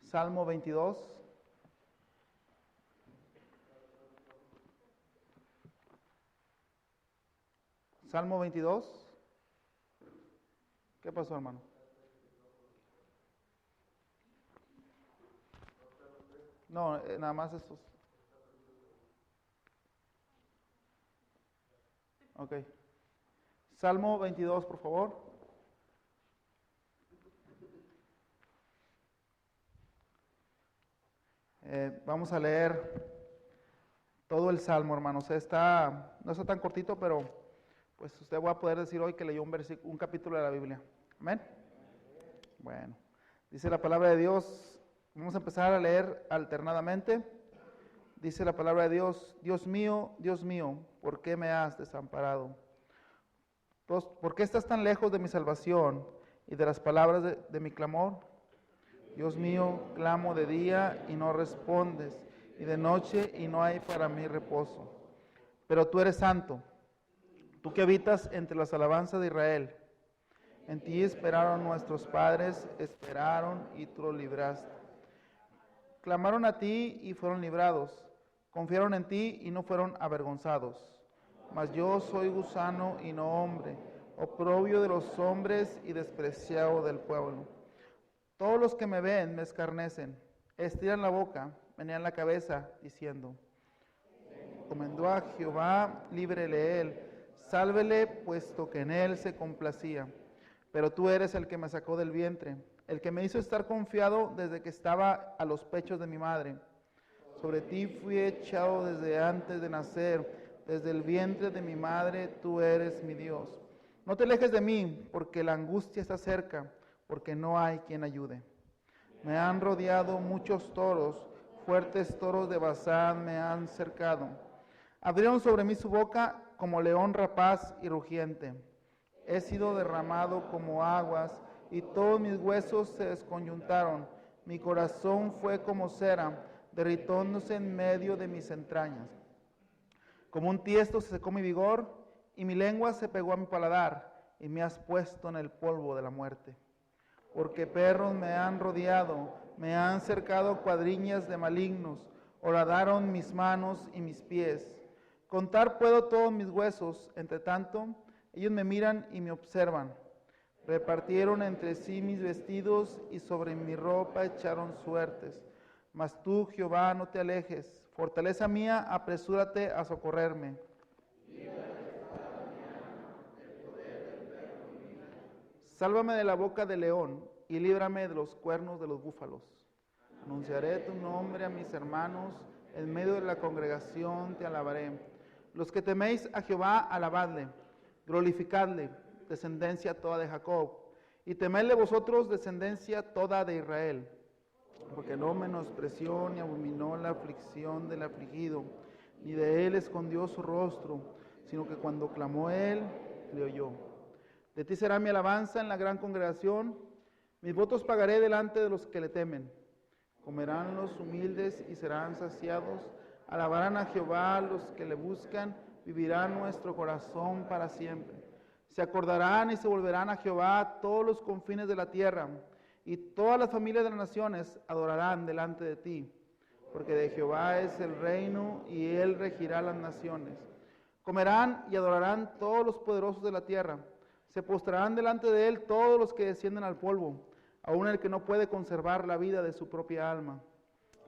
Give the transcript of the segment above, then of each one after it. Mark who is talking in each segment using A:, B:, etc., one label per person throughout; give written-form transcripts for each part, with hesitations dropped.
A: Salmo 22. Salmo 22. ¿Qué pasó, hermano? No, nada más estos. Ok. Salmo 22, por favor. Vamos a leer todo el Salmo, hermanos. No está tan cortito, pero pues usted va a poder decir hoy que leyó un capítulo de la Biblia. Amén. Bueno, dice la palabra de Dios. Vamos a empezar a leer alternadamente. Dice la palabra de Dios: Dios mío, ¿por qué me has desamparado? ¿Por qué estás tan lejos de mi salvación y de las palabras de mi clamor? Dios mío, clamo de día y no respondes, y de noche y no hay para mí reposo. Pero tú eres santo, tú que habitas entre las alabanzas de Israel. En ti esperaron nuestros padres, esperaron y tú los libraste. Clamaron a ti y fueron librados, confiaron en ti y no fueron avergonzados. Mas yo soy gusano y no hombre, oprobio de los hombres y despreciado del pueblo. Todos los que me ven me escarnecen, estiran la boca, menean la cabeza, diciendo: encomendó a Jehová, líbrele él, sálvele, puesto que en él se complacía. Pero tú eres el que me sacó del vientre, el que me hizo estar confiado desde que estaba a los pechos de mi madre. Sobre ti fui echado desde antes de nacer, desde el vientre de mi madre, tú eres mi Dios. No te alejes de mí, porque la angustia está cerca, porque no hay quien ayude. Me han rodeado muchos toros, fuertes toros de Basán me han cercado. Abrieron sobre mí su boca como león rapaz y rugiente. He sido derramado como aguas y todos mis huesos se desconyuntaron. Mi corazón fue como cera, derritóndose en medio de mis entrañas. Como un tiesto se secó mi vigor y mi lengua se pegó a mi paladar, y me has puesto en el polvo de la muerte. Porque perros me han rodeado, me han cercado cuadriñas de malignos, horadaron mis manos y mis pies. Contar puedo todos mis huesos, entre tanto, ellos me miran y me observan. Repartieron entre sí mis vestidos y sobre mi ropa echaron suertes. Mas tú, Jehová, no te alejes, fortaleza mía, apresúrate a socorrerme. Sálvame de la boca del león y líbrame de los cuernos de los búfalos. Anunciaré tu nombre a mis hermanos, en medio de la congregación te alabaré. Los que teméis a Jehová, alabadle, glorificadle, descendencia toda de Jacob, y temedle vosotros, descendencia toda de Israel, porque no menospreció ni abominó la aflicción del afligido, ni de él escondió su rostro, sino que cuando clamó él, le oyó. De ti será mi alabanza en la gran congregación, mis votos pagaré delante de los que le temen. Comerán los humildes y serán saciados, alabarán a Jehová los que le buscan, vivirá nuestro corazón para siempre. Se acordarán y se volverán a Jehová todos los confines de la tierra, y todas las familias de las naciones adorarán delante de ti, porque de Jehová es el reino y él regirá las naciones. Comerán y adorarán todos los poderosos de la tierra. Se postrarán delante de él todos los que descienden al polvo, aun el que no puede conservar la vida de su propia alma.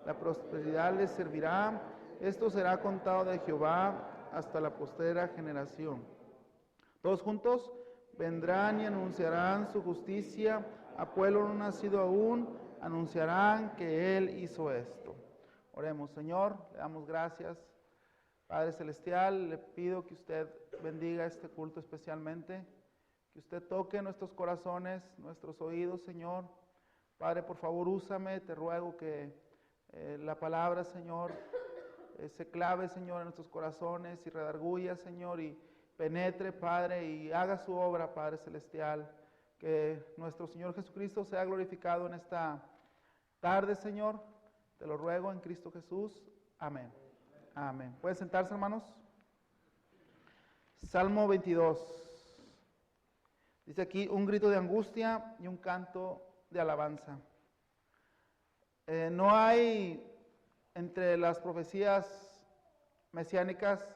A: La prosperidad les servirá, esto será contado de Jehová hasta la postrera generación. Todos juntos vendrán y anunciarán su justicia, a pueblo no nacido aún, anunciarán que él hizo esto. Oremos. Señor, le damos gracias. Padre Celestial, le pido que usted bendiga este culto especialmente, que usted toque nuestros corazones, nuestros oídos, Señor. Padre, por favor, úsame, te ruego que la palabra, Señor, se clave, Señor, en nuestros corazones y redarguya, Señor, y penetre, Padre, y haga su obra, Padre Celestial. Que nuestro Señor Jesucristo sea glorificado en esta tarde, Señor. Te lo ruego en Cristo Jesús. Amén. Amén. ¿Pueden sentarse, hermanos? Salmo 22. Dice aquí un grito de angustia y un canto de alabanza. No hay entre las profecías mesiánicas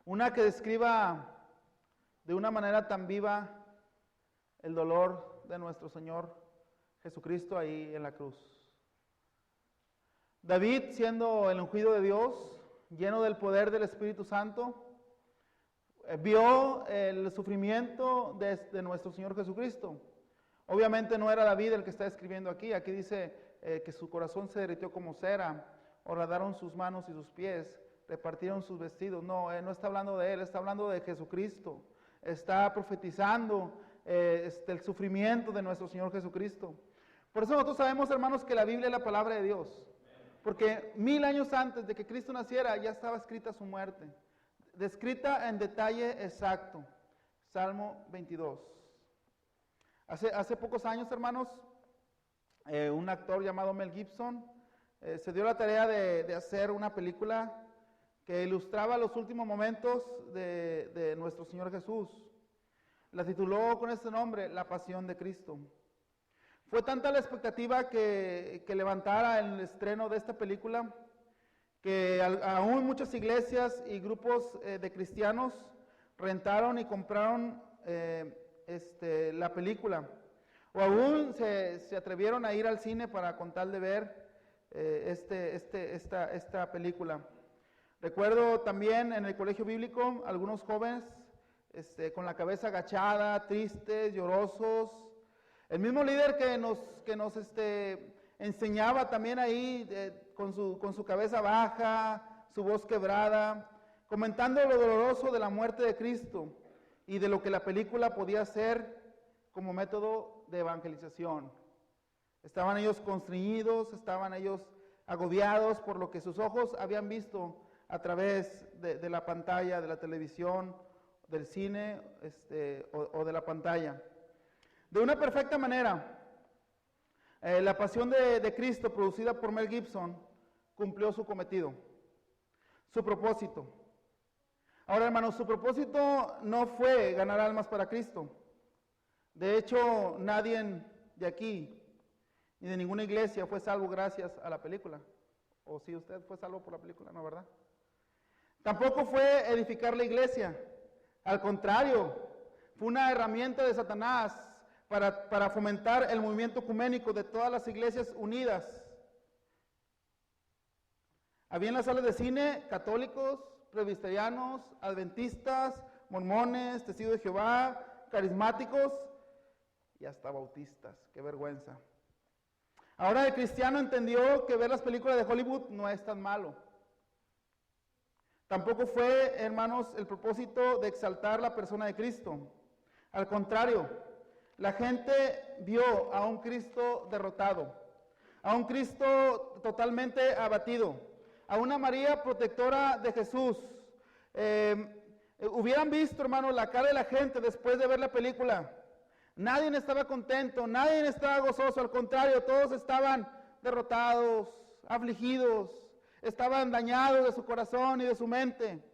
A: una que describa de una manera tan viva el dolor de nuestro Señor Jesucristo ahí en la cruz. David, siendo el ungido de Dios, lleno del poder del Espíritu Santo, vio el sufrimiento de nuestro Señor Jesucristo. Obviamente no era David el que está escribiendo aquí. Aquí dice que su corazón se derritió como cera, horadaron sus manos y sus pies, repartieron sus vestidos. No, no está hablando de él, está hablando de Jesucristo. Está profetizando el sufrimiento de nuestro Señor Jesucristo. Por eso nosotros sabemos, hermanos, que la Biblia es la palabra de Dios. Porque 1000 años antes de que Cristo naciera ya estaba escrita su muerte. Descrita en detalle exacto. Salmo 22. Hace pocos años, hermanos, un actor llamado Mel Gibson se dio la tarea de hacer una película que ilustraba los últimos momentos de nuestro Señor Jesús. La tituló con este nombre, La Pasión de Cristo. Fue tanta la expectativa que levantara el estreno de esta película que aún muchas iglesias y grupos de cristianos rentaron y compraron la película. O aún se atrevieron a ir al cine para con tal de ver esta película. Recuerdo también en el colegio bíblico algunos jóvenes con la cabeza agachada, tristes, llorosos. El mismo líder que nos enseñaba también ahí con su cabeza baja, su voz quebrada, comentando lo doloroso de la muerte de Cristo y de lo que la película podía ser como método de evangelización. Estaban ellos constreñidos, estaban ellos agobiados por lo que sus ojos habían visto a través de la pantalla, de la televisión, del cine o de la pantalla. De una perfecta manera, la Pasión de Cristo, producida por Mel Gibson, cumplió su cometido, su propósito. Ahora, hermanos, su propósito no fue ganar almas para Cristo. De hecho, nadie de aquí, ni de ninguna iglesia, fue salvo gracias a la película. O si usted fue salvo por la película, ¿no, verdad? Tampoco fue edificar la iglesia. Al contrario, fue una herramienta de Satanás para fomentar el movimiento ecuménico de todas las iglesias unidas. Había en las salas de cine católicos, presbiterianos, adventistas, mormones, testigos de Jehová, carismáticos y hasta bautistas. ¡Qué vergüenza! Ahora el cristiano entendió que ver las películas de Hollywood no es tan malo. Tampoco fue, hermanos, el propósito de exaltar la persona de Cristo. Al contrario, la gente vio a un Cristo derrotado, a un Cristo totalmente abatido, a una María protectora de Jesús. Hubieran visto, hermanos, la cara de la gente después de ver la película. Nadie estaba contento, nadie estaba gozoso, al contrario, todos estaban derrotados, afligidos, estaban dañados de su corazón y de su mente.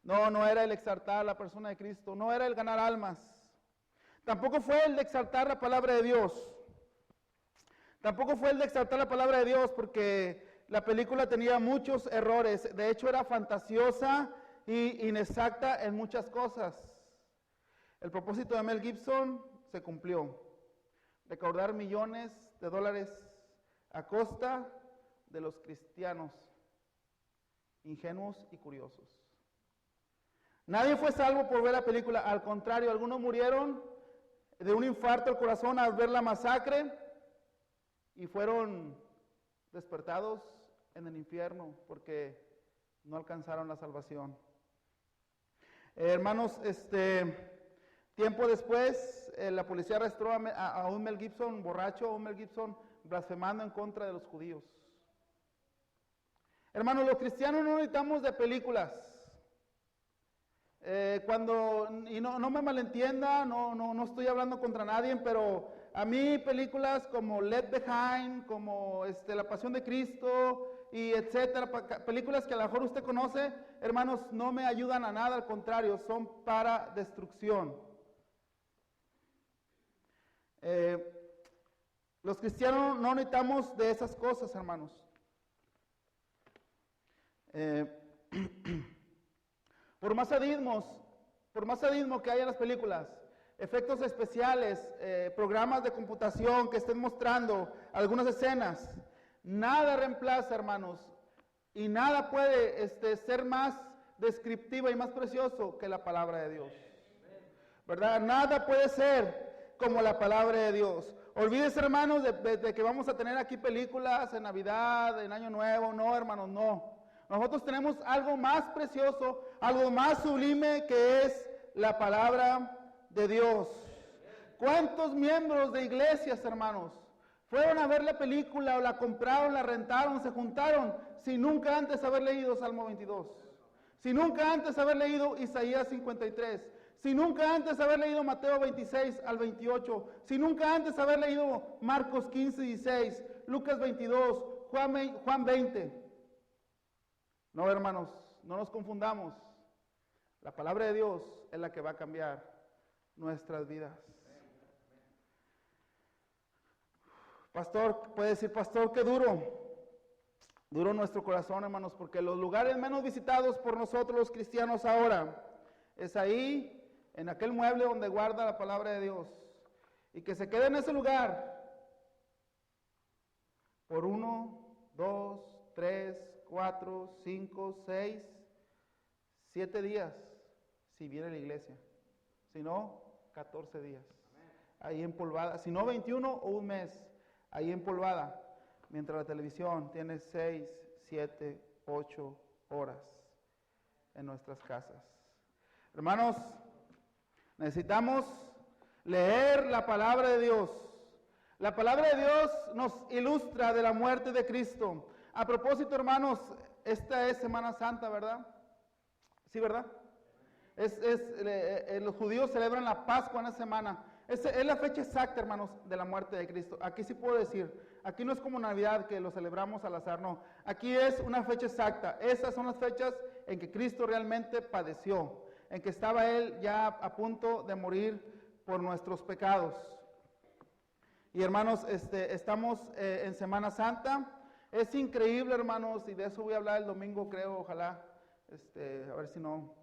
A: No era el exaltar la persona de Cristo, no era el ganar almas. Tampoco fue el de exaltar la palabra de Dios. Tampoco fue el de exaltar la palabra de Dios porque la película tenía muchos errores. De hecho, era fantasiosa e inexacta en muchas cosas. El propósito de Mel Gibson se cumplió. Recaudar millones de dólares a costa de los cristianos ingenuos y curiosos. Nadie fue salvo por ver la película. Al contrario, algunos murieron de un infarto al corazón al ver la masacre y fueron despertados en el infierno porque no alcanzaron la salvación. Hermanos, tiempo después la policía arrestó a un Mel Gibson borracho, a un Mel Gibson blasfemando en contra de los judíos. Hermanos, los cristianos no necesitamos de películas. No me malentienda, no estoy hablando contra nadie, pero a mí películas como Left Behind, como La Pasión de Cristo y etcétera, películas que a lo mejor usted conoce, hermanos, no me ayudan a nada, al contrario, son para destrucción. Los cristianos no necesitamos de esas cosas, hermanos. Por más sadismo que haya en las películas, efectos especiales, programas de computación que estén mostrando algunas escenas, nada reemplaza, hermanos, y nada puede ser más descriptivo y más precioso que la palabra de Dios. ¿Verdad? Nada puede ser como la palabra de Dios. Olvídese, hermanos, de que vamos a tener aquí películas en Navidad, en Año Nuevo. No, hermanos, no. Nosotros tenemos algo más precioso, algo más sublime, que es la palabra de Dios. ¿Cuántos miembros de iglesias, hermanos, fueron a ver la película o la compraron, la rentaron, se juntaron, sin nunca antes haber leído Salmo 22? Sin nunca antes haber leído Isaías 53. Si nunca antes haber leído Mateo 26 al 28, si nunca antes haber leído Marcos 15, 16, Lucas 22, Juan 20. No, hermanos, no nos confundamos. La palabra de Dios es la que va a cambiar nuestras vidas. Pastor, puede decir, pastor, qué duro nuestro corazón, hermanos, porque los lugares menos visitados por nosotros los cristianos ahora es ahí, en aquel mueble donde guarda la palabra de Dios, y que se quede en ese lugar por 1, 2, 3, 4, 5, 6, 7 días, si viene a la iglesia. Si no, 14 días. Ahí empolvada. Si no, 21 o un mes, ahí empolvada. Mientras la televisión tiene 6, 7, 8 horas en nuestras casas. Hermanos, necesitamos leer la palabra de Dios. La palabra de Dios nos ilustra de la muerte de Cristo. A propósito, hermanos, esta es Semana Santa, ¿verdad? Sí, ¿verdad? Los judíos celebran la Pascua en esa semana. Es la fecha exacta, hermanos, de la muerte de Cristo. Aquí sí puedo decir, aquí no es como Navidad que lo celebramos al azar, no. Aquí es una fecha exacta. Esas son las fechas en que Cristo realmente padeció, en que estaba Él ya a punto de morir por nuestros pecados. Y hermanos, estamos en Semana Santa. Es increíble, hermanos, y de eso voy a hablar el domingo, creo, ojalá, a ver si no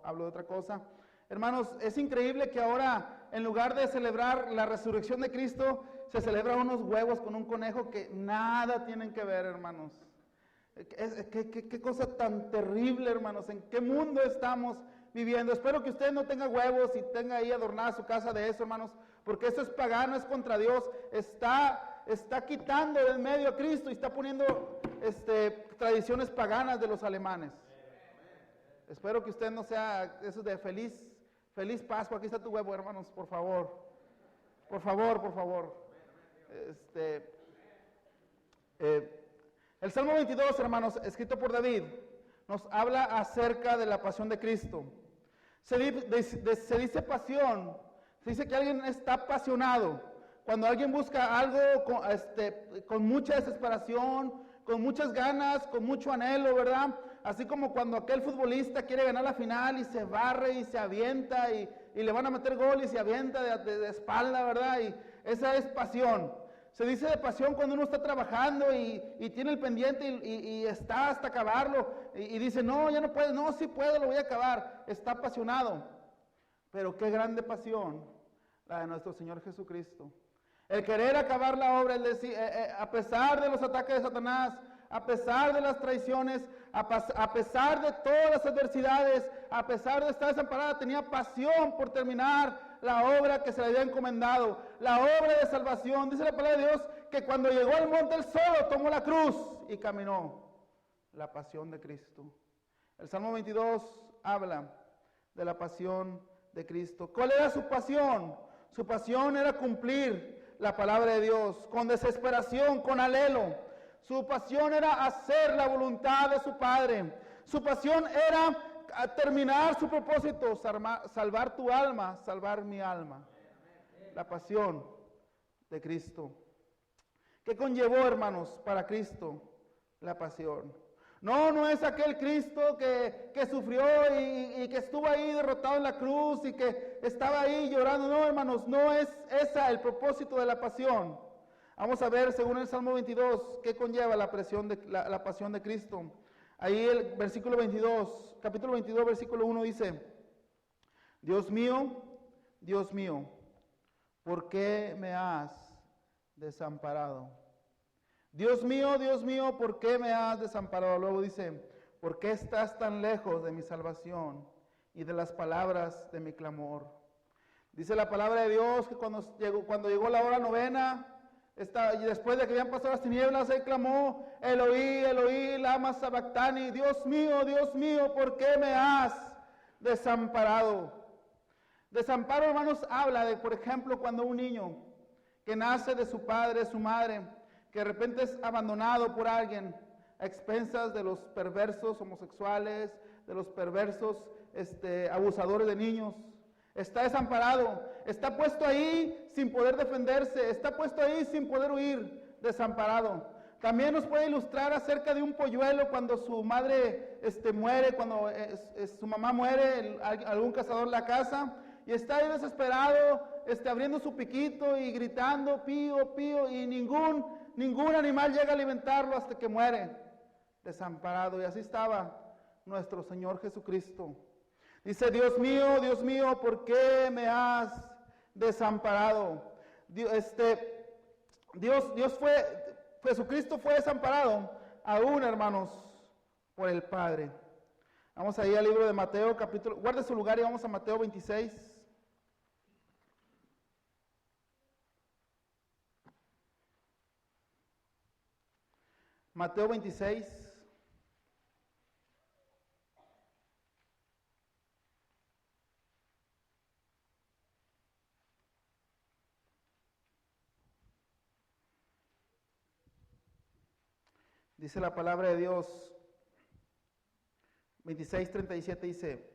A: hablo de otra cosa. Hermanos, es increíble que ahora, en lugar de celebrar la resurrección de Cristo, se celebran unos huevos con un conejo que nada tienen que ver, hermanos. ¿Qué cosa tan terrible, hermanos? ¿En qué mundo estamos viviendo? Espero que usted no tenga huevos y tenga ahí adornada su casa de eso, hermanos, porque eso es pagano, es contra Dios. Está quitando del medio a Cristo y está poniendo tradiciones paganas de los alemanes. Espero que usted no sea eso de feliz Pascua. Aquí está tu huevo, hermanos, por favor. Por favor. El Salmo 22, hermanos, escrito por David, nos habla acerca de la pasión de Cristo. Se dice pasión, se dice que alguien está apasionado. Cuando alguien busca algo con mucha desesperación, con muchas ganas, con mucho anhelo, ¿verdad? Así como cuando aquel futbolista quiere ganar la final y se barre y se avienta y le van a meter gol y se avienta de espalda, ¿verdad? Y esa es pasión. Se dice de pasión cuando uno está trabajando y tiene el pendiente y está hasta acabarlo y dice, no, ya no puedo, no, sí puedo, lo voy a acabar. Está apasionado. Pero qué grande pasión la de nuestro Señor Jesucristo. El querer acabar la obra, el decir, a pesar de los ataques de Satanás, a pesar de las traiciones, a pesar de todas las adversidades, a pesar de estar desamparada, tenía pasión por terminar la obra que se le había encomendado, la obra de salvación. Dice la palabra de Dios que cuando llegó al monte él solo tomó la cruz y caminó. La pasión de Cristo. El Salmo 22 habla de la pasión de Cristo. ¿Cuál era su pasión? Su pasión era cumplir la palabra de Dios con desesperación, con anhelo. Su pasión era hacer la voluntad de su Padre. Su pasión era terminar su propósito, salvar tu alma, salvar mi alma. La pasión de Cristo. ¿Qué conllevó, hermanos, para Cristo la pasión? No es aquel Cristo que sufrió y que estuvo ahí derrotado en la cruz y que estaba ahí llorando. No, hermanos, no es ese el propósito de la pasión. Vamos a ver, según el Salmo 22, qué conlleva la pasión de Cristo. Ahí el versículo 22, capítulo 22, versículo 1 dice, Dios mío, ¿por qué me has desamparado? Dios mío, ¿por qué me has desamparado? Luego dice, ¿por qué estás tan lejos de mi salvación y de las palabras de mi clamor? Dice la palabra de Dios que cuando llegó la hora novena, y después de que habían pasado las tinieblas, él clamó, Eloí, Eloí, lama sabactani, Dios mío, ¿por qué me has desamparado? Desamparo, hermanos, habla de, por ejemplo, cuando un niño que nace de su padre, su madre, que de repente es abandonado por alguien, a expensas de los perversos homosexuales, de los perversos abusadores de niños, está desamparado, está puesto ahí sin poder defenderse, está puesto ahí sin poder huir, desamparado. También nos puede ilustrar acerca de un polluelo cuando su madre muere, cuando su mamá muere, algún cazador la caza, y está ahí desesperado, abriendo su piquito y gritando, pío, pío, y ningún animal llega a alimentarlo hasta que muere, desamparado. Y así estaba nuestro Señor Jesucristo. Dice, Dios mío, ¿por qué me has desamparado? Jesucristo fue desamparado, aún, hermanos, por el Padre. Vamos ahí al libro de Mateo, guarde su lugar y vamos a Mateo 26. Mateo 26. Dice la palabra de Dios, 26:37 dice,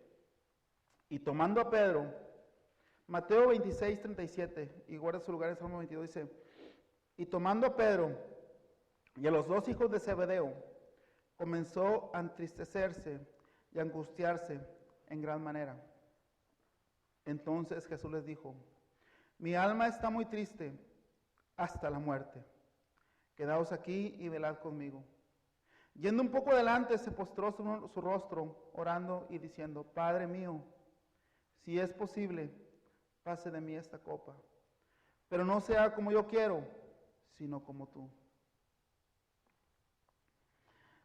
A: y tomando a Pedro, Mateo 26:37, y guarda su lugar en Salmo 22, dice, y tomando a Pedro y a los dos hijos de Zebedeo, comenzó a entristecerse y a angustiarse en gran manera. Entonces Jesús les dijo, mi alma está muy triste hasta la muerte. Quedaos aquí y velad conmigo. Yendo un poco adelante, se postró su rostro, orando y diciendo, Padre mío, si es posible, pase de mí esta copa, pero no sea como yo quiero, sino como tú.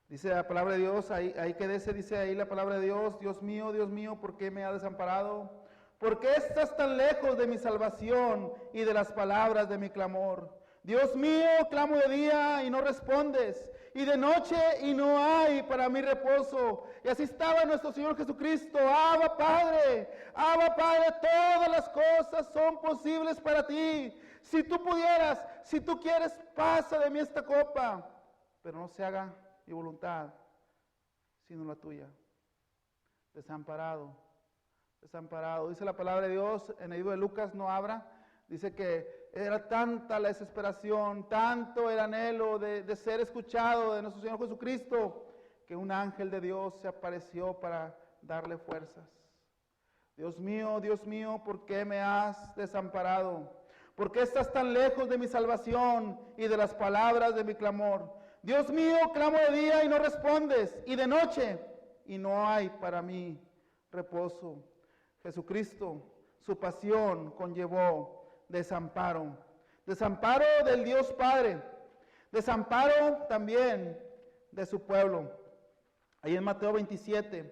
A: Dice la palabra de Dios, ahí quédese, dice ahí la palabra de Dios, Dios mío, ¿por qué me has desamparado? ¿Por qué estás tan lejos de mi salvación y de las palabras de mi clamor? Dios mío, clamo de día y no respondes, y de noche y no hay para mí reposo. Y así estaba nuestro Señor Jesucristo. Abba Padre, todas las cosas son posibles para ti. Si tú pudieras, si tú quieres, pasa de mí esta copa, pero no se haga mi voluntad, sino la tuya. Desamparado. Dice la palabra de Dios en el libro de Lucas, no abra. Dice que era tanta la desesperación, tanto el anhelo de ser escuchado de nuestro Señor Jesucristo, que un ángel de Dios se apareció para darle fuerzas. Dios mío, ¿por qué me has desamparado? ¿Por qué estás tan lejos de mi salvación y de las palabras de mi clamor? Dios mío, clamo de día y no respondes, y de noche y no hay para mí reposo. Jesucristo, su pasión conllevó desamparo del Dios Padre, desamparo también de su pueblo. Ahí en Mateo 27,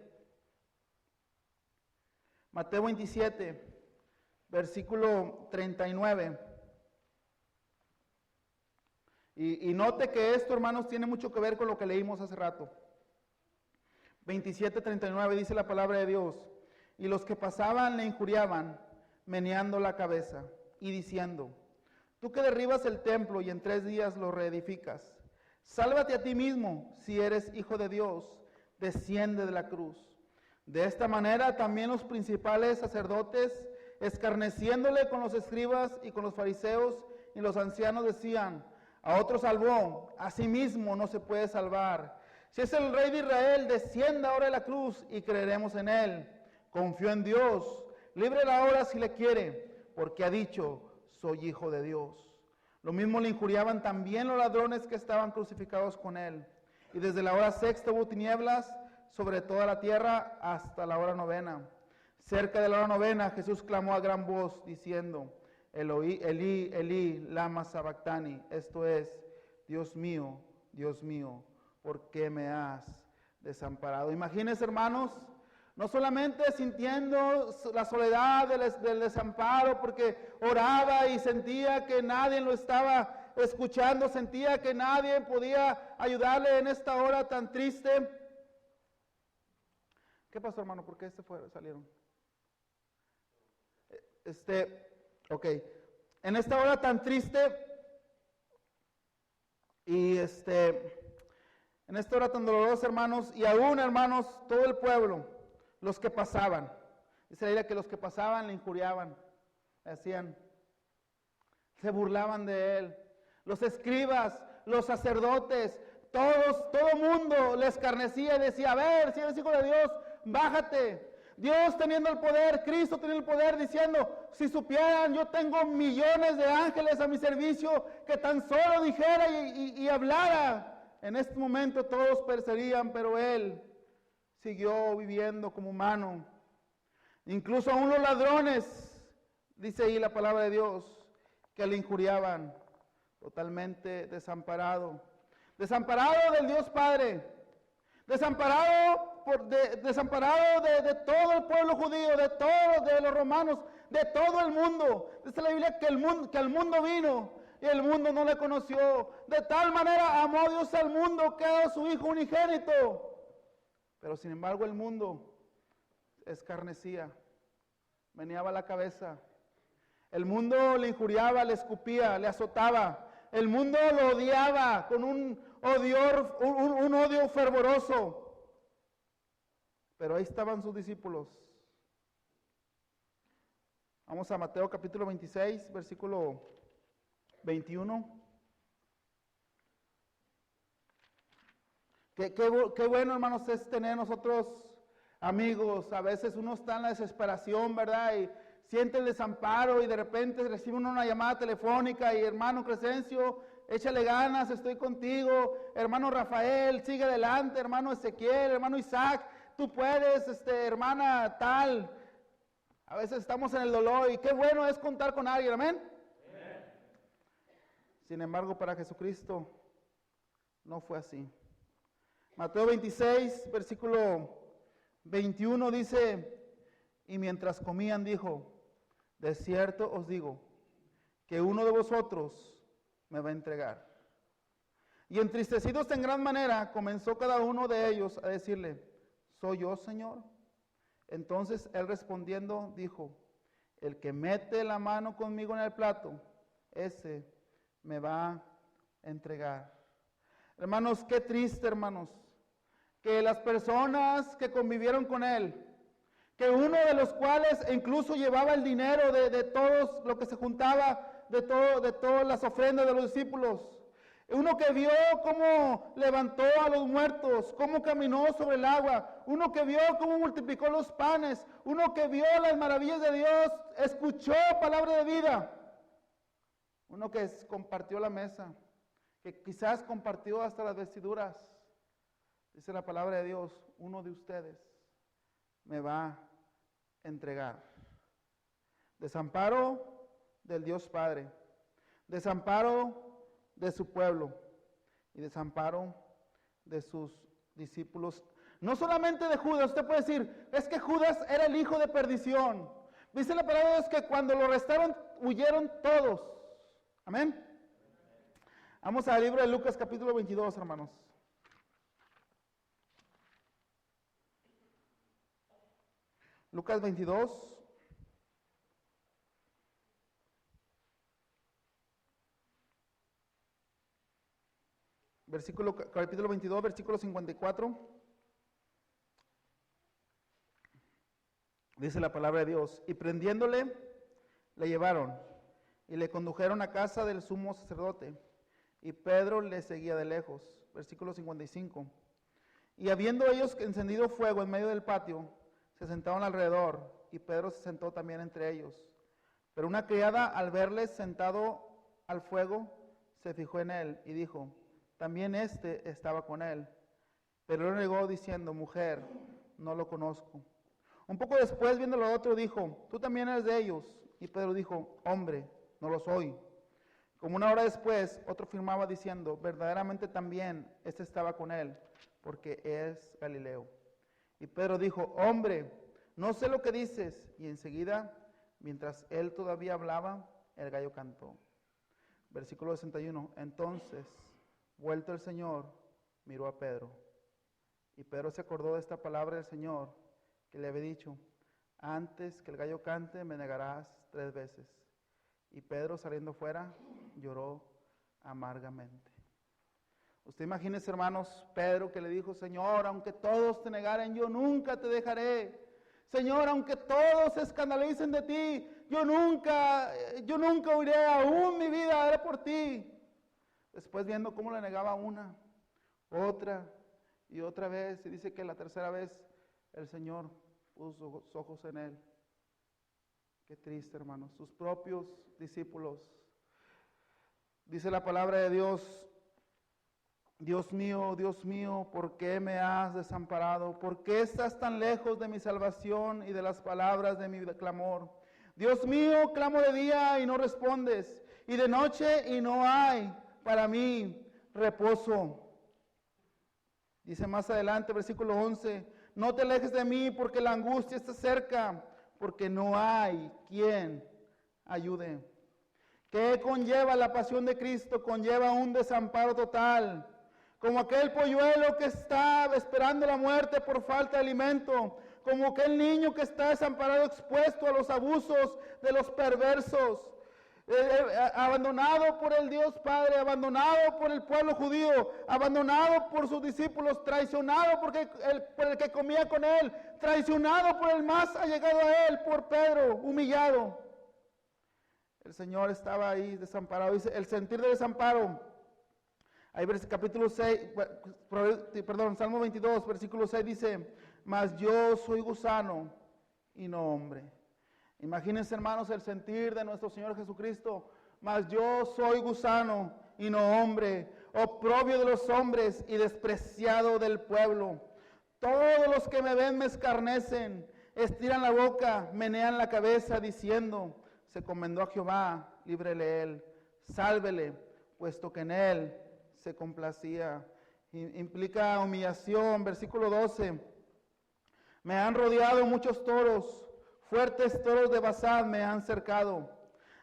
A: versículo 39. Y note que esto, hermanos, tiene mucho que ver con lo que leímos hace rato. 27:39 dice la palabra de Dios, y los que pasaban le injuriaban, meneando la cabeza y diciendo, tú que derribas el templo y en 3 días lo reedificas, sálvate a ti mismo, si eres hijo de Dios, desciende de la cruz. De esta manera también los principales sacerdotes, escarneciéndole con los escribas y con los fariseos y los ancianos, decían, a otro salvó, a sí mismo no se puede salvar. Si es el Rey de Israel, descienda ahora de la cruz y creeremos en él. Confió en Dios, líbrela ahora si le quiere, porque ha dicho, soy hijo de Dios. Lo mismo le injuriaban también los ladrones que estaban crucificados con él. Y desde la hora sexta hubo tinieblas sobre toda la tierra hasta la hora novena. Cerca de la hora novena Jesús clamó a gran voz diciendo, Eloi, Elí, Elí, lama sabactani. Esto es, Dios mío, ¿por qué me has desamparado? Imagínense, hermanos, no solamente sintiendo la soledad del desamparo, porque oraba y sentía que nadie lo estaba escuchando, sentía que nadie podía ayudarle en esta hora tan triste. ¿Qué pasó, hermano? ¿Por qué salieron? Ok. En esta hora tan triste y en esta hora tan dolorosa, hermanos, y aún, hermanos, todo el pueblo, los que pasaban, dice la Biblia que los que pasaban le injuriaban, le hacían, se burlaban de él. Los escribas, los sacerdotes, todo mundo le escarnecía y decía, a ver, si eres hijo de Dios, bájate. Dios teniendo el poder, Cristo teniendo el poder, diciendo, si supieran, yo tengo millones de ángeles a mi servicio, que tan solo dijera y hablara. En este momento todos perecerían, pero él siguió viviendo como humano. Incluso aún los ladrones, dice ahí la palabra de Dios, que le injuriaban, totalmente desamparado. Desamparado del Dios Padre, desamparado de todo el pueblo judío, de los romanos, de todo el mundo. Dice la Biblia que al mundo vino y el mundo no le conoció. De tal manera amó Dios al mundo que ha dado su Hijo unigénito. Pero sin embargo el mundo escarnecía, meneaba la cabeza. El mundo le injuriaba, le escupía, le azotaba. El mundo lo odiaba con un odio fervoroso. Pero ahí estaban sus discípulos. Vamos a Mateo capítulo 26, versículo 21. Qué bueno, hermanos, es tener nosotros amigos. A veces uno está en la desesperación, ¿verdad? Y siente el desamparo y de repente recibe uno una llamada telefónica y hermano Crescencio, échale ganas, estoy contigo. Hermano Rafael, sigue adelante. Hermano Ezequiel, hermano Isaac, tú puedes, hermana tal. A veces estamos en el dolor y qué bueno es contar con alguien, amén. Sin embargo, para Jesucristo no fue así. Mateo 26, versículo 21 dice, y mientras comían dijo, de cierto os digo, que uno de vosotros me va a entregar. Y entristecidos en gran manera, comenzó cada uno de ellos a decirle, ¿soy yo, Señor? Entonces él respondiendo dijo, el que mete la mano conmigo en el plato, ese me va a entregar. Hermanos, qué triste, hermanos, que las personas que convivieron con él, que uno de los cuales incluso llevaba el dinero de todos lo que se juntaba, de todas las ofrendas de los discípulos, uno que vio cómo levantó a los muertos, cómo caminó sobre el agua, uno que vio cómo multiplicó los panes, uno que vio las maravillas de Dios, escuchó palabra de vida, uno que compartió la mesa, que quizás compartió hasta las vestiduras. Dice la palabra de Dios, uno de ustedes me va a entregar. Desamparo del Dios Padre, desamparo de su pueblo y desamparo de sus discípulos. No solamente de Judas, usted puede decir, es que Judas era el hijo de perdición. Dice la palabra de Dios que cuando lo arrestaron, huyeron todos. Amén. Vamos al libro de Lucas capítulo 22, hermanos. Lucas 22. Capítulo 22, versículo 54. Dice la palabra de Dios. Y prendiéndole, le llevaron y le condujeron a casa del sumo sacerdote. Y Pedro le seguía de lejos. Versículo 55. Y habiendo ellos encendido fuego en medio del patio, se sentaron alrededor, y Pedro se sentó también entre ellos. Pero una criada, al verles sentado al fuego, se fijó en él y dijo, también este estaba con él. Pero él negó diciendo, mujer, no lo conozco. Un poco después, viéndolo a otro, dijo, tú también eres de ellos. Y Pedro dijo, hombre, no lo soy. Como una hora después, otro afirmaba diciendo, verdaderamente también este estaba con él, porque es Galileo. Y Pedro dijo, hombre, no sé lo que dices. Y enseguida, mientras él todavía hablaba, el gallo cantó. Versículo 61. Entonces, vuelto el Señor, miró a Pedro. Y Pedro se acordó de esta palabra del Señor, que le había dicho, antes que el gallo cante, me negarás 3 veces. Y Pedro, saliendo fuera, lloró amargamente. Usted imagínese, hermanos, Pedro que le dijo, Señor, aunque todos te negaren, yo nunca te dejaré. Señor, aunque todos se escandalicen de ti, yo nunca huiré, aún mi vida daré por ti. Después viendo cómo le negaba una, otra y otra vez, y dice que la tercera vez el Señor puso sus ojos en él. Qué triste, hermanos, sus propios discípulos. Dice la palabra de Dios, Dios mío, ¿por qué me has desamparado? ¿Por qué estás tan lejos de mi salvación y de las palabras de mi clamor? Dios mío, clamo de día y no respondes, y de noche y no hay para mí reposo. Dice más adelante, versículo 11, no te alejes de mí porque la angustia está cerca, porque no hay quien ayude. ¿Qué conlleva la pasión de Cristo? Conlleva un desamparo total. Como aquel polluelo que está esperando la muerte por falta de alimento, como aquel niño que está desamparado, expuesto a los abusos de los perversos, abandonado por el Dios Padre, abandonado por el pueblo judío, abandonado por sus discípulos, traicionado por el que comía con él, traicionado por el más allegado a él, por Pedro, humillado. El Señor estaba ahí desamparado. Dice, el sentir de desamparo. Ahí capítulo 6, Salmo 22, versículo 6 dice, mas yo soy gusano y no hombre. Imagínense, hermanos, el sentir de nuestro Señor Jesucristo, mas yo soy gusano y no hombre, oprobio de los hombres y despreciado del pueblo. Todos los que me ven me escarnecen, estiran la boca, menean la cabeza diciendo, se encomendó a Jehová, líbrele él, sálvele, puesto que en él se complacía. Implica humillación. Versículo 12. Me han rodeado muchos toros, fuertes toros de Basán me han cercado.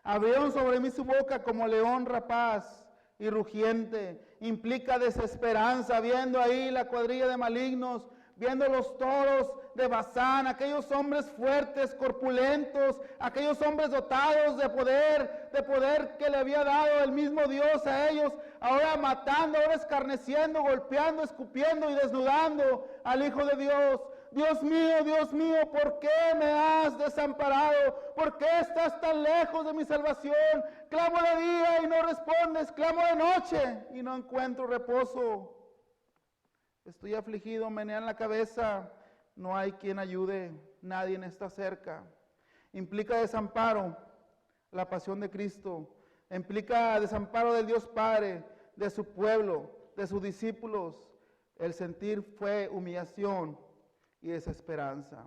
A: Abrieron sobre mí su boca como león rapaz y rugiente. Implica desesperanza, viendo ahí la cuadrilla de malignos, viendo los toros de Basán, aquellos hombres fuertes, corpulentos, aquellos hombres dotados de poder que le había dado el mismo Dios a ellos, ahora matando, ahora escarneciendo, golpeando, escupiendo y desnudando al Hijo de Dios. Dios mío, ¿por qué me has desamparado? ¿Por qué estás tan lejos de mi salvación? Clamo de día y no respondes, clamo de noche y no encuentro reposo. Estoy afligido, menean la cabeza, no hay quien ayude, nadie está cerca. Implica desamparo, la pasión de Cristo. Implica desamparo del Dios Padre, de su pueblo, de sus discípulos. El sentir fue humillación y desesperanza.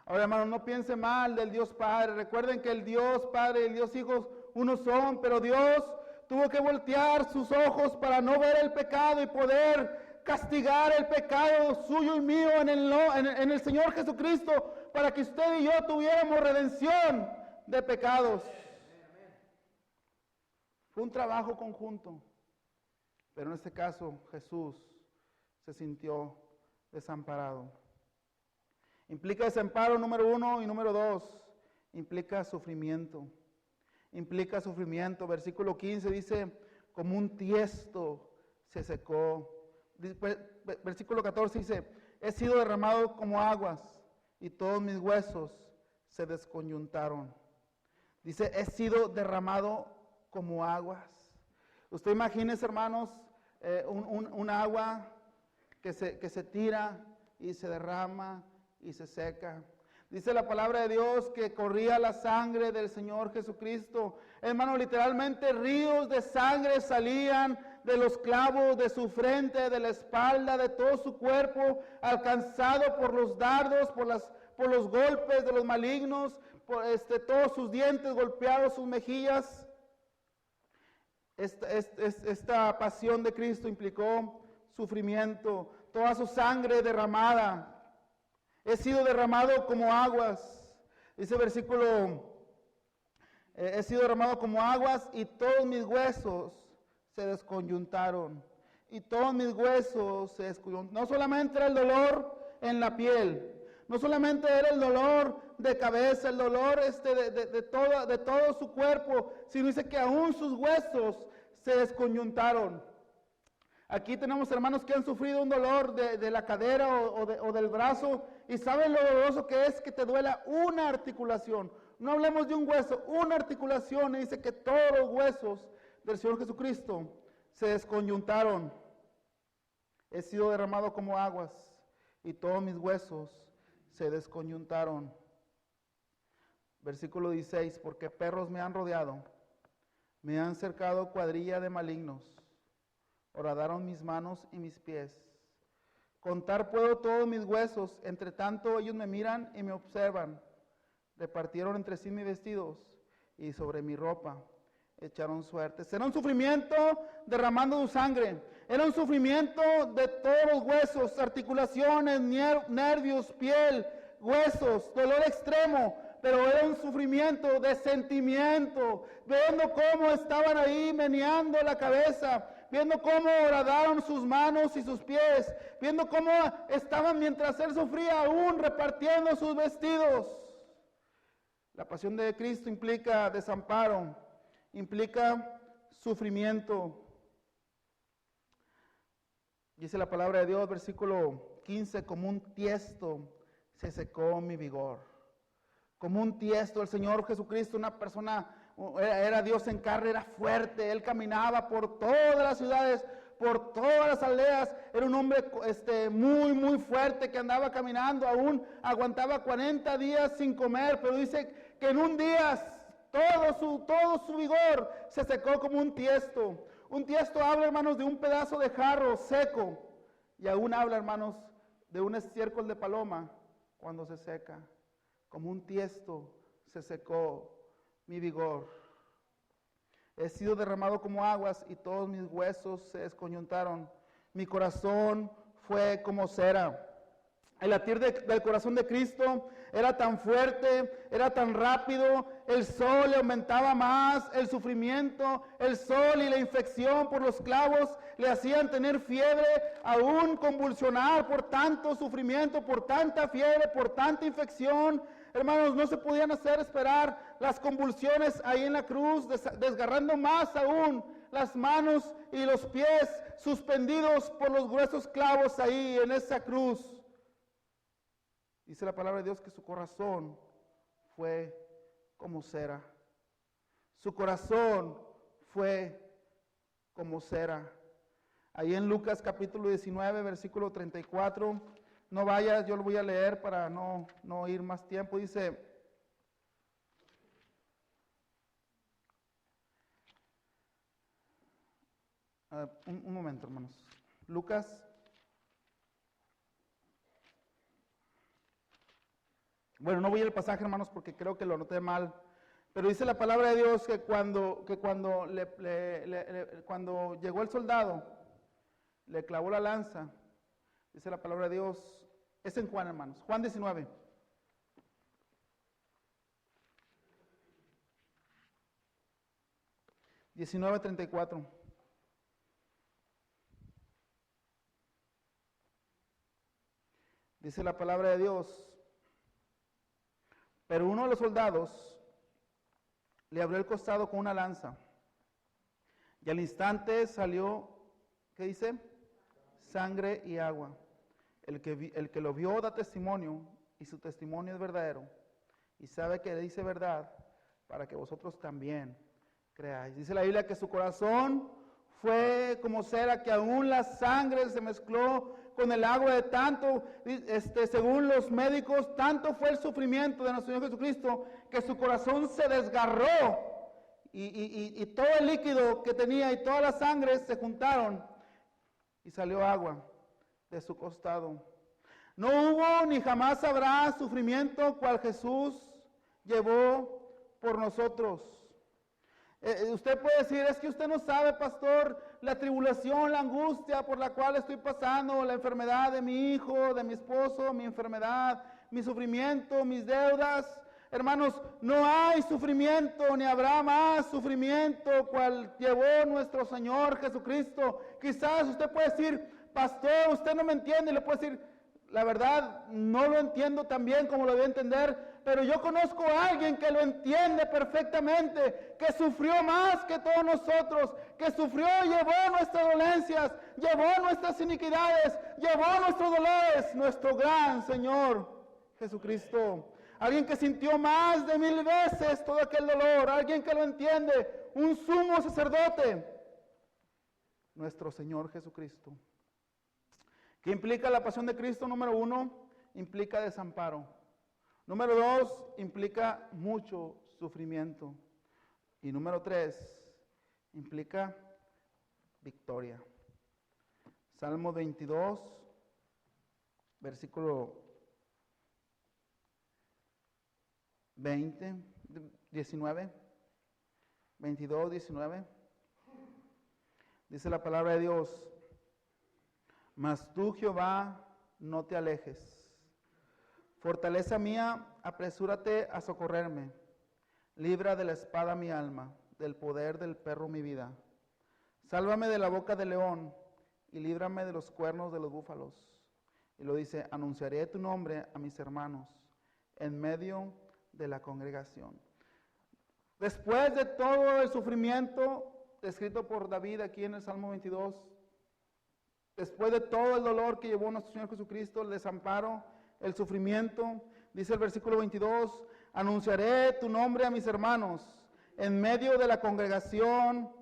A: Ahora, hermanos, no piense mal del Dios Padre. Recuerden que el Dios Padre y el Dios Hijo uno son, pero Dios tuvo que voltear sus ojos para no ver el pecado y poder castigar el pecado suyo y mío en el Señor Jesucristo, para que usted y yo tuviéramos redención de pecados. Fue un trabajo conjunto, pero en este caso Jesús se sintió desamparado. Implica desamparo, número 1, y número 2, implica sufrimiento. Implica sufrimiento. Versículo 15 dice, como un tiesto se secó. Versículo 14 dice, he sido derramado como aguas y todos mis huesos se desconyuntaron. Dice, he sido derramado como aguas. Usted imagínese, hermanos, un agua que se tira y se derrama y se seca. Dice la palabra de Dios que corría la sangre del Señor Jesucristo. Hermano, literalmente ríos de sangre salían de los clavos de su frente, de la espalda, de todo su cuerpo, alcanzado por los dardos, por los golpes de los malignos, por todos sus dientes golpeados, sus mejillas. Esta pasión de Cristo implicó sufrimiento, toda su sangre derramada. He sido derramado como aguas. Dice el versículo, he sido derramado como aguas y todos mis huesos se desconyuntaron. Y todos mis huesos se desconyuntaron. No solamente era el dolor en la piel, no solamente era el dolor de cabeza, el dolor de todo su cuerpo, sino dice que aún sus huesos se desconyuntaron. Aquí tenemos hermanos que han sufrido un dolor de la cadera o del brazo, y saben lo doloroso que es que te duela una articulación. No hablemos de un hueso, una articulación, y dice que todos los huesos del Señor Jesucristo se desconyuntaron. He sido derramado como aguas y todos mis huesos se desconyuntaron. Versículo 16, porque perros me han rodeado, me han cercado cuadrilla de malignos, horadaron mis manos y mis pies. Contar puedo todos mis huesos, entre tanto ellos me miran y me observan. Repartieron entre sí mis vestidos y sobre mi ropa echaron suertes. Era un sufrimiento derramando su sangre. Era un sufrimiento de todos los huesos, articulaciones, nervios, piel, huesos, dolor extremo. Pero era un sufrimiento de sentimiento, viendo cómo estaban ahí meneando la cabeza, viendo cómo horadaron sus manos y sus pies, viendo cómo estaban mientras él sufría aún repartiendo sus vestidos. La pasión de Cristo implica desamparo, implica sufrimiento. Dice la palabra de Dios, versículo 15, como un tiesto se secó mi vigor. Como un tiesto, el Señor Jesucristo, una persona, era Dios en carne, era fuerte, Él caminaba por todas las ciudades, por todas las aldeas, era un hombre muy, muy fuerte que andaba caminando, aún aguantaba 40 días sin comer, pero dice que en un día todo su vigor se secó como un tiesto. Un tiesto habla, hermanos, de un pedazo de jarro seco, y aún habla, hermanos, de un estiércol de paloma cuando se seca. Como un tiesto se secó mi vigor. He sido derramado como aguas y todos mis huesos se desconyuntaron. Mi corazón fue como cera. El latir del corazón de Cristo era tan fuerte, era tan rápido, el sol le aumentaba más, el sufrimiento, el sol y la infección por los clavos le hacían tener fiebre, aún convulsionar por tanto sufrimiento, por tanta fiebre, por tanta infección. Hermanos, no se podían hacer esperar las convulsiones ahí en la cruz, desgarrando más aún las manos y los pies suspendidos por los gruesos clavos ahí en esa cruz. Dice la palabra de Dios que su corazón fue como cera. Su corazón fue como cera. Ahí en Lucas capítulo 19, versículo 34, no vayas, yo lo voy a leer para no ir más tiempo. Dice, un momento, hermanos. Lucas, bueno, no voy al pasaje, hermanos, porque creo que lo anoté mal, pero dice la palabra de Dios que cuando llegó el soldado, le clavó la lanza, dice la palabra de Dios, es en Juan, hermanos, Juan 19. $19.34. Dice la palabra de Dios, pero uno de los soldados le abrió el costado con una lanza y al instante salió, ¿qué dice? Sangre y agua. El que lo vio da testimonio y su testimonio es verdadero y sabe que dice verdad para que vosotros también creáis. Dice la Biblia que su corazón fue como cera, que aún la sangre se mezcló con el agua de tanto, según los médicos, tanto fue el sufrimiento de nuestro Señor Jesucristo, que su corazón se desgarró y todo el líquido que tenía y toda la sangre se juntaron y salió agua de su costado. No hubo ni jamás habrá sufrimiento cual Jesús llevó por nosotros. Usted puede decir, es que usted no sabe, pastor, la tribulación, la angustia por la cual estoy pasando, la enfermedad de mi hijo, de mi esposo, mi enfermedad, mi sufrimiento, mis deudas. Hermanos, no hay sufrimiento, ni habrá más sufrimiento cual llevó nuestro Señor Jesucristo. Quizás usted puede decir, pastor, usted no me entiende, y le puede decir, la verdad, no lo entiendo tan bien como lo debe entender, pero yo conozco a alguien que lo entiende perfectamente, que sufrió más que todos nosotros, que sufrió, llevó nuestras dolencias, llevó nuestras iniquidades, llevó nuestros dolores, nuestro gran Señor Jesucristo. Alguien que sintió más de 1000 veces todo aquel dolor, alguien que lo entiende, un sumo sacerdote, nuestro Señor Jesucristo. ¿Qué implica la pasión de Cristo? Número 1, implica desamparo. Número 2, implica mucho sufrimiento. Y número 3, implica victoria. Salmo 22, versículo 19. 22, 19. Dice la palabra de Dios: mas tú, Jehová, no te alejes. Fortaleza mía, apresúrate a socorrerme. Libra de la espada mi alma, del poder del perro mi vida. Sálvame de la boca del león y líbrame de los cuernos de los búfalos. Y lo dice, anunciaré tu nombre a mis hermanos en medio de la congregación. Después de todo el sufrimiento descrito por David aquí en el Salmo 22, después de todo el dolor que llevó nuestro Señor Jesucristo, el desamparo, el sufrimiento, dice el versículo 22, anunciaré tu nombre a mis hermanos, en medio de la congregación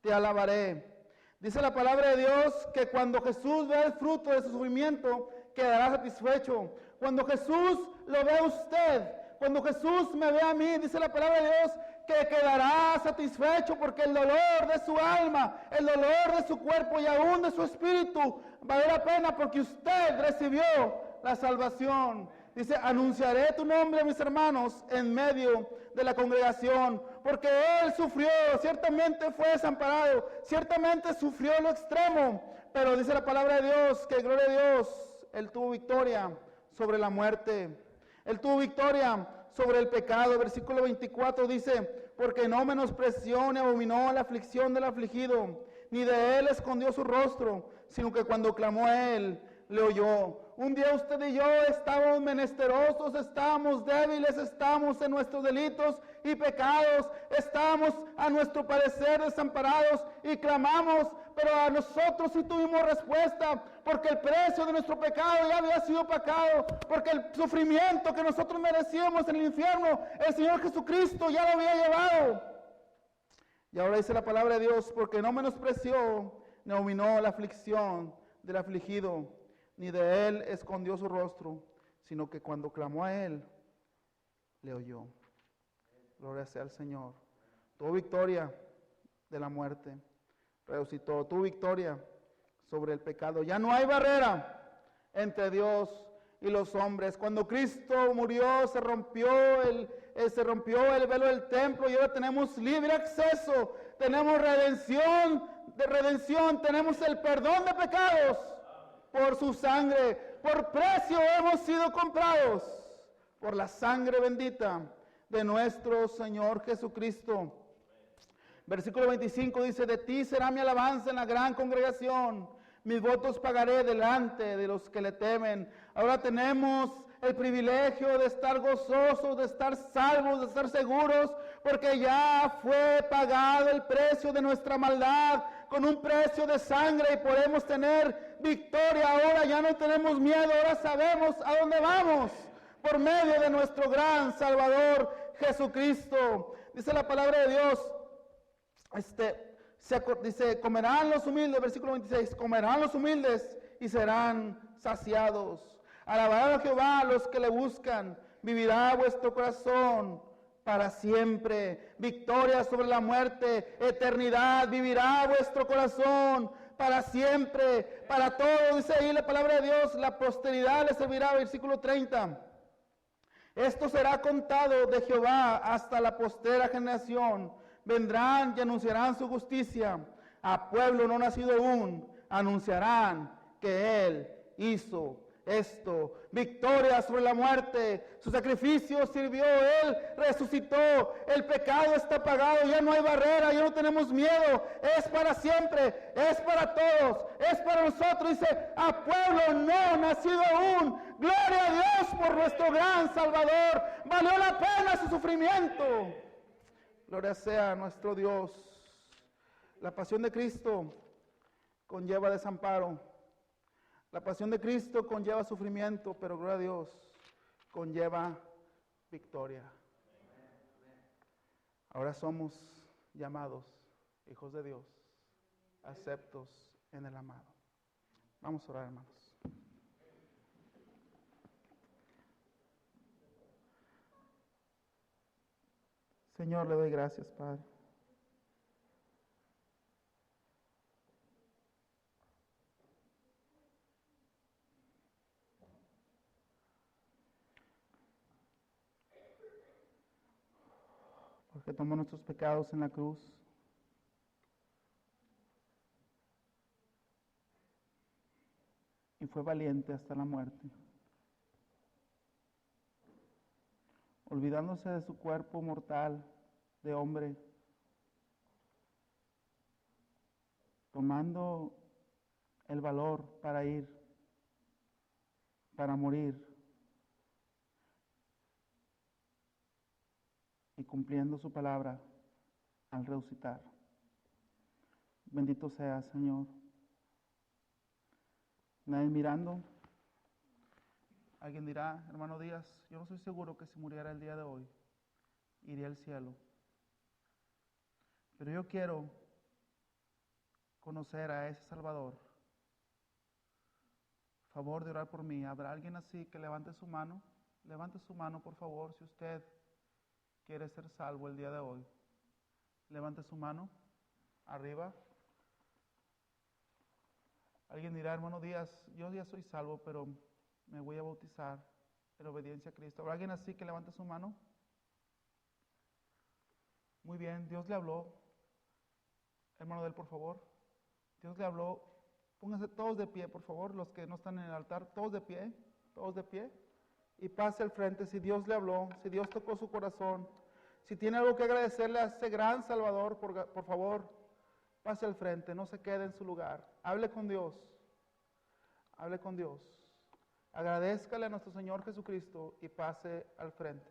A: te alabaré. Dice la palabra de Dios que cuando Jesús vea el fruto de su sufrimiento, quedará satisfecho. Cuando Jesús lo vea a usted, cuando Jesús me vea a mí, dice la palabra de Dios, que quedará satisfecho porque el dolor de su alma, el dolor de su cuerpo y aún de su espíritu vale la pena porque usted recibió la salvación. Dice, anunciaré tu nombre a mis hermanos en medio de la congregación, porque él sufrió, ciertamente fue desamparado, ciertamente sufrió lo extremo, pero dice la palabra de Dios que, gloria a Dios, él tuvo victoria sobre la muerte, él tuvo victoria sobre el pecado. Versículo 24 dice, porque no menospreció ni abominó la aflicción del afligido, ni de él escondió su rostro, sino que cuando clamó a él, le oyó. Un día usted y yo estábamos menesterosos, estábamos débiles, estábamos en nuestros delitos y pecados, estábamos a nuestro parecer desamparados y clamamos, pero a nosotros sí tuvimos respuesta, porque el precio de nuestro pecado ya había sido pagado, porque el sufrimiento que nosotros merecíamos en el infierno, el Señor Jesucristo ya lo había llevado. Y ahora dice la palabra de Dios, porque no menospreció ni abominó la aflicción del afligido, ni de él escondió su rostro, sino que cuando clamó a él, le oyó. Gloria sea al Señor. Tuvo victoria de la muerte, resucitó, tuvo victoria sobre el pecado. Ya no hay barrera entre Dios y los hombres. Cuando Cristo murió, se rompió el velo del templo y ahora tenemos libre acceso, tenemos redención, tenemos el perdón de pecados. Por su sangre, por precio hemos sido comprados, por la sangre bendita de nuestro Señor Jesucristo. Versículo 25 dice, de ti será mi alabanza en la gran congregación, mis votos pagaré delante de los que le temen. Ahora tenemos el privilegio de estar gozosos, de estar salvos, de estar seguros, porque ya fue pagado el precio de nuestra maldad, con un precio de sangre, y podemos tener victoria. Ahora ya no tenemos miedo, ahora sabemos a dónde vamos, por medio de nuestro gran Salvador Jesucristo. Dice la palabra de Dios, Dice, comerán los humildes, versículo 26, comerán los humildes y serán saciados. Alabarán a Jehová los que le buscan, vivirá vuestro corazón para siempre. Victoria sobre la muerte, eternidad, vivirá vuestro corazón para siempre, para todo. Dice ahí la palabra de Dios, la posteridad le servirá, versículo 30. Esto será contado de Jehová hasta la postera generación. Vendrán y anunciarán su justicia. A pueblo no nacido aún, anunciarán que Él hizo esto. Victoria sobre la muerte. Su sacrificio sirvió. Él resucitó. El pecado está pagado. Ya no hay barrera. Ya no tenemos miedo. Es para siempre. Es para todos. Es para nosotros. Dice, a pueblo no nacido aún. Gloria a Dios por nuestro gran Salvador. Valió la pena su sufrimiento. Gloria sea a nuestro Dios. La pasión de Cristo conlleva desamparo. La pasión de Cristo conlleva sufrimiento, pero gloria a Dios, conlleva victoria. Ahora somos llamados hijos de Dios, aceptos en el amado. Vamos a orar, hermanos. Señor, le doy gracias, Padre. Porque tomó nuestros pecados en la cruz. Y fue valiente hasta la muerte. Olvidándose de su cuerpo mortal de hombre. Tomando el valor para ir, para morir. Y cumpliendo su palabra al resucitar. Bendito sea, Señor. Nadie mirando. Alguien dirá, hermano Díaz, yo no estoy seguro que si muriera el día de hoy, iría al cielo. Pero yo quiero conocer a ese Salvador. Favor de orar por mí. ¿Habrá alguien así que levante su mano? Levante su mano, por favor, si usted quiere ser salvo el día de hoy. Levante su mano arriba. Alguien dirá, hermano Díaz, yo ya soy salvo, pero me voy a bautizar en obediencia a Cristo. ¿Habrá alguien así que levante su mano? Muy bien, Dios le habló. Hermano de él, por favor. Dios le habló. Pónganse todos de pie, por favor, los que no están en el altar, todos de pie, todos de pie. Y pase al frente si Dios le habló, si Dios tocó su corazón. Si tiene algo que agradecerle a ese gran Salvador, por favor, pase al frente, no se quede en su lugar. Hable con Dios. Hable con Dios. Agradézcale a nuestro Señor Jesucristo y pase al frente.